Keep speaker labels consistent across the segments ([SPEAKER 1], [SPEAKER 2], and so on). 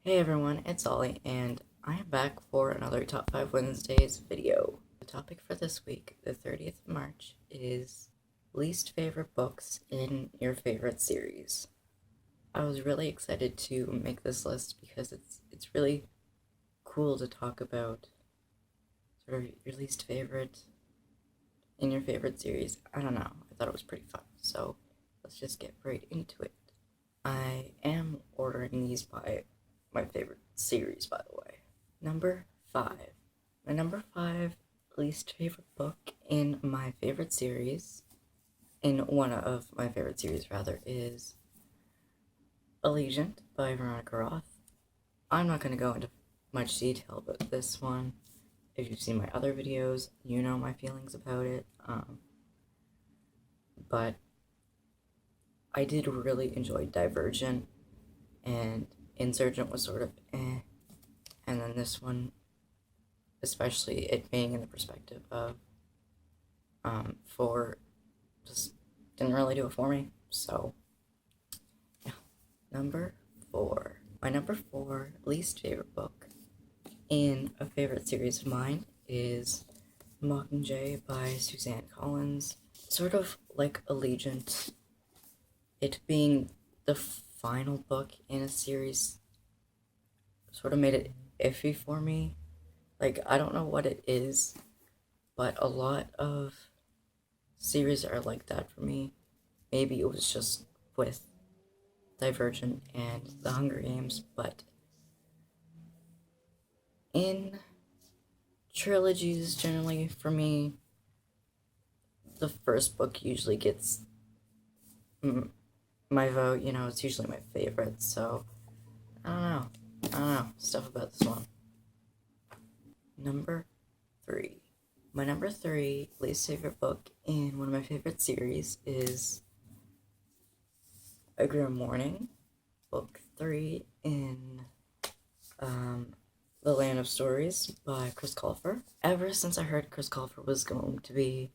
[SPEAKER 1] Hey everyone, it's Ollie, and I am back for another Top 5 Wednesdays video. The topic for this week, the 30th of March, is least favorite books in your favorite series. I was really excited to make this list because it's really cool to talk about sort of your least favorite in your favorite series. I don't know, I thought it was pretty fun, so let's just get right into it. I am ordering these by my favorite series, by the way. Number 5. My number 5 least favorite book in my favorite series, in one of my favorite series, rather, is Allegiant by Veronica Roth. I'm not going to go into much detail about this one. If you've seen my other videos, you know my feelings about it. But I did really enjoy Divergent, and Insurgent was sort of eh. And then this one, especially it being in the perspective of four, just didn't really do it for me. So, yeah. Number 4. My number 4 least favorite book in a favorite series of mine is Mockingjay by Suzanne Collins. Sort of like Allegiant, it being the final book in a series sort of made it iffy for me. Like, I don't know what it is, but a lot of series are like that for me. Maybe it was just with Divergent and The Hunger Games, but in trilogies, generally, for me, the first book usually gets my vote. You know, it's usually my favorite, so I don't know. Stuff about this one. Number 3. My number 3 least favorite book in one of my favorite series is A Grim Morning, book 3 in The Land of Stories by Chris Colfer. Ever since I heard Chris Colfer was going to be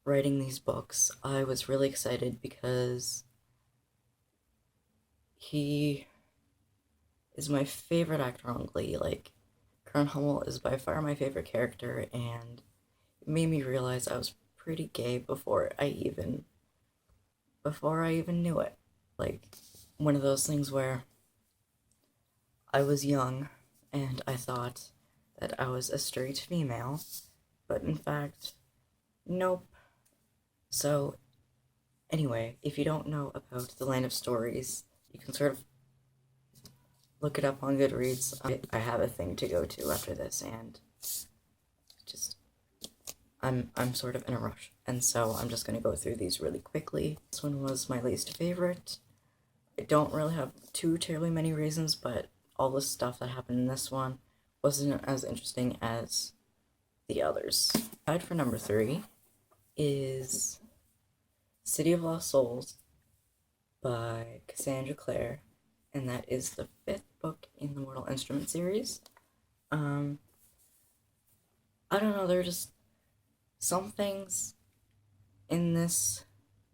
[SPEAKER 1] writing these books, I was really excited because he is my favorite actor on Glee. Like, Kern Hummel is by far my favorite character, and it made me realize I was pretty gay before I even knew it. Like, one of those things where I was young and I thought that I was a straight female, but in fact, nope. So, anyway, if you don't know about The Land of Stories, you can sort of look it up on Goodreads. I have a thing to go to after this, and just I'm sort of in a rush, and so I'm just gonna go through these really quickly. This one was my least favorite. I don't really have too terribly many reasons, but all the stuff that happened in this one wasn't as interesting as the others. Tied for number 3 is City of Lost Souls by Cassandra Clare, and that is the 5th book in the Mortal Instrument series. I don't know, there are just some things in this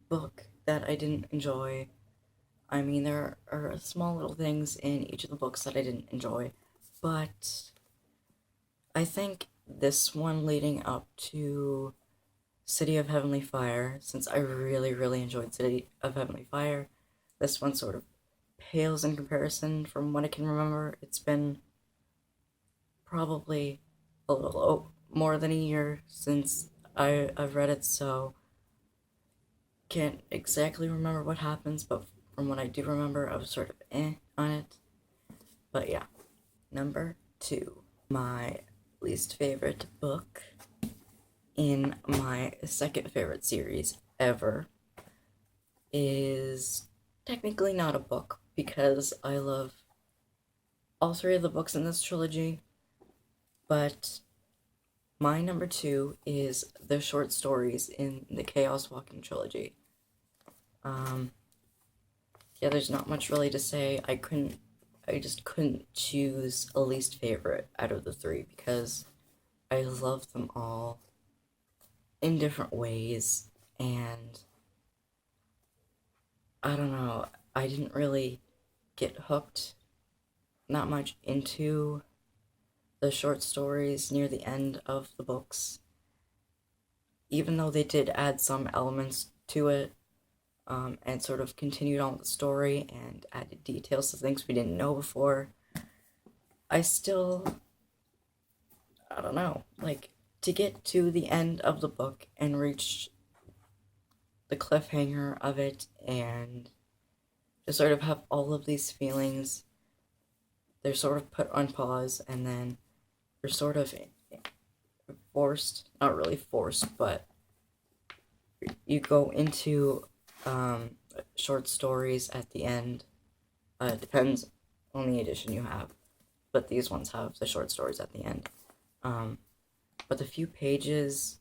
[SPEAKER 1] book that I didn't enjoy. I mean, there are small little things in each of the books that I didn't enjoy, but I think this one leading up to City of Heavenly Fire, since I really, really enjoyed City of Heavenly Fire, this one sort of pales in comparison from what I can remember. It's been probably a little more than a year since I've read it, so can't exactly remember what happens, but from what I do remember, I was sort of on it. But yeah. Number 2. My least favorite book in my second favorite series ever is technically not a book because I love all 3 of the books in this trilogy, but my number 2 is the short stories in the Chaos Walking trilogy. Yeah, there's not much really to say. I just couldn't choose a least favorite out of the 3 because I love them all in different ways, and I don't know, I didn't really get hooked not much into the short stories near the end of the books, even though they did add some elements to it, and sort of continued on with the story and added details to things we didn't know before. I don't know, like, to get to the end of the book and reach the cliffhanger of it and to sort of have all of these feelings, they're sort of put on pause, and then you're sort of forced, not really forced, but you go into short stories at the end. It depends on the edition you have, but these ones have the short stories at the end. But the few pages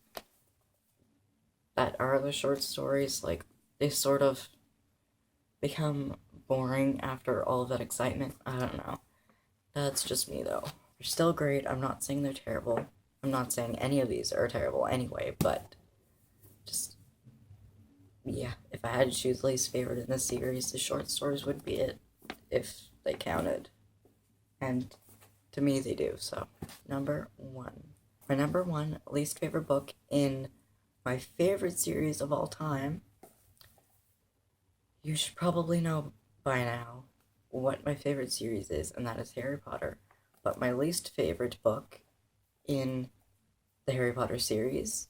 [SPEAKER 1] that are the short stories, like, they sort of become boring after all of that excitement. I don't know. That's just me, though. They're still great. I'm not saying they're terrible. I'm not saying any of these are terrible anyway, but just, yeah, if I had to choose least favorite in this series, the short stories would be it, if they counted. And to me, they do, so. Number 1. My number 1 least favorite book in my favorite series of all time. You should probably know by now what my favorite series is, and that is Harry Potter. But my least favorite book in the Harry Potter series,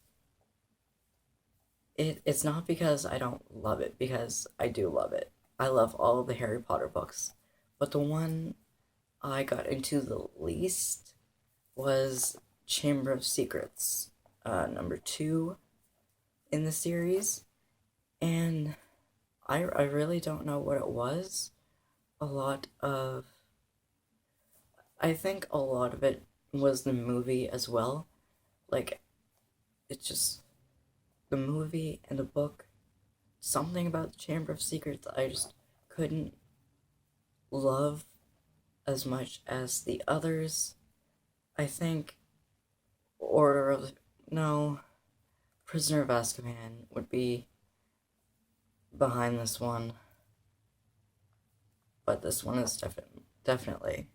[SPEAKER 1] it's not because I don't love it, because I do love it. I love all of the Harry Potter books. But the one I got into the least was Chamber of Secrets, number 2 in the series. And I really don't know what it was. I think a lot of it was the movie as well. Like, it's just the movie and the book, something about the Chamber of Secrets I just couldn't love as much as the others. I think Prisoner of Azkaban would be behind this one, but this one is definitely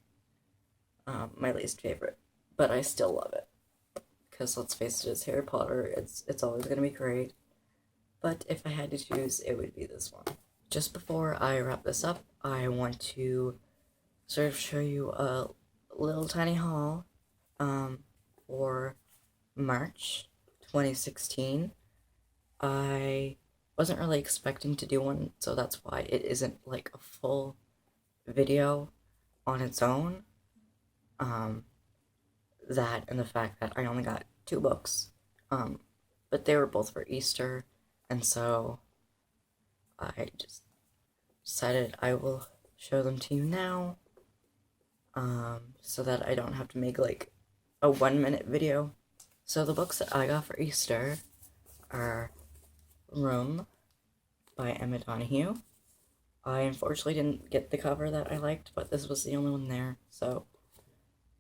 [SPEAKER 1] my least favorite, but I still love it, because let's face it, it's Harry Potter, it's always going to be great, but if I had to choose, it would be this one. Just before I wrap this up, I want to sort of show you a little tiny haul for March 2016. I wasn't really expecting to do one, so that's why it isn't like a full video on its own. That and the fact that I only got 2 books, but they were both for Easter, and so I just decided I will show them to you now, so that I don't have to make like a 1-minute video. So the books that I got for Easter are Room by Emma Donoghue. I unfortunately didn't get the cover that I liked, but this was the only one there, so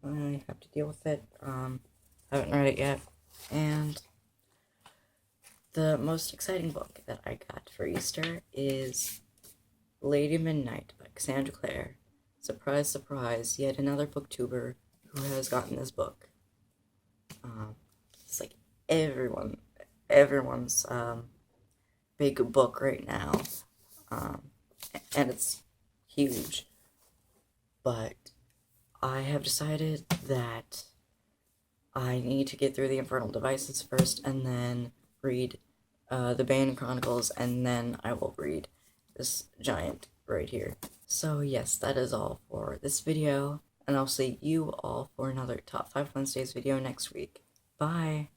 [SPEAKER 1] I have to deal with it. Haven't read it yet. And the most exciting book that I got for Easter is Lady Midnight by Cassandra Clare. Surprise, surprise, yet another booktuber who has gotten this book. It's like everyone's big book right now, and it's huge. But I have decided that I need to get through the Infernal Devices first, and then read the Bane Chronicles, and then I will read this giant right here. So yes, that is all for this video, and I'll see you all for another Top 5 Wednesdays video next week. Bye!